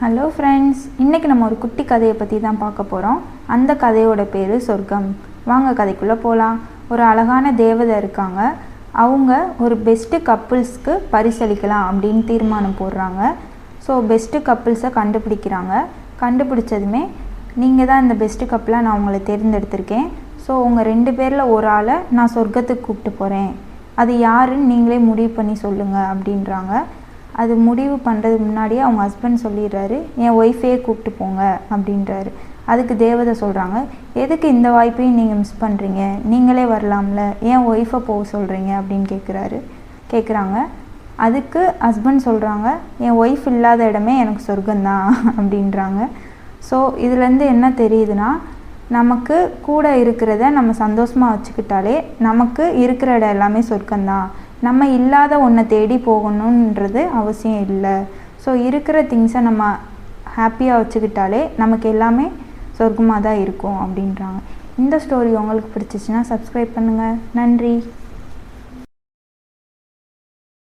Hello friends, இன்றைக்கி நம்ம ஒரு குட்டி கதையை பற்றி தான் பார்க்க போகிறோம். அந்த கதையோட பேர் சொர்க்கம். வாங்க கதைக்குள்ளே போகலாம். ஒரு அழகான தேவதை இருக்காங்க. அவங்க ஒரு பெஸ்ட்டு கப்புள்ஸ்க்கு பரிசளிக்கலாம் அப்படின்னு தீர்மானம் போடுறாங்க. ஸோ பெஸ்ட்டு கப்புள்ஸை கண்டுபிடிக்கிறாங்க. கண்டுபிடிச்சதுமே நீங்கள் தான் இந்த பெஸ்ட்டு கப்புளாக நான் உங்களை தேர்ந்தெடுத்திருக்கேன். ஸோ உங்கள் 2 பேரில் ஒரு ஆளை நான் சொர்க்கத்துக்கு கூப்பிட்டு போகிறேன். அது யாருன்னு நீங்களே முடிவு பண்ணி சொல்லுங்கள் அப்படின்றாங்க. அது முடிவு பண்ணுறதுக்கு முன்னாடியே அவங்க ஹஸ்பண்ட் சொல்லிடுறாரு, என் ஒய்ஃபையே கூப்பிட்டு போங்க அப்படின்றாரு. அதுக்கு தேவதை சொல்கிறாங்க, எதுக்கு இந்த வாய்ப்பையும் நீங்கள் மிஸ் பண்ணுறீங்க, நீங்களே வரலாம்ல, ஏன் ஒய்ஃபை போக சொல்கிறீங்க அப்படின்னு கேட்குறாங்க. அதுக்கு ஹஸ்பண்ட் சொல்கிறாங்க, என் ஒய்ஃப் இல்லாத இடமே எனக்கு சொர்க்கம்தான் அப்படின்றாங்க. ஸோ இதுலேருந்து என்ன தெரியுதுன்னா, நமக்கு கூட இருக்கிறத நம்ம சந்தோஷமாக வச்சுக்கிட்டாலே நமக்கு இருக்கிற இடம் எல்லாமே சொர்க்கம்தான். நம்ம இல்லாத ஒன்றை தேடி போகணுன்றது அவசியம் இல்லை. ஸோ இருக்கிற திங்ஸை நம்ம ஹாப்பியாக வச்சுக்கிட்டாலே நமக்கு எல்லாமே சொர்க்கமாக தான் இருக்கும் அப்படின்றாங்க. இந்த ஸ்டோரி உங்களுக்கு பிடிச்சிச்சின்னா சப்ஸ்கிரைப் பண்ணுங்கள். நன்றி.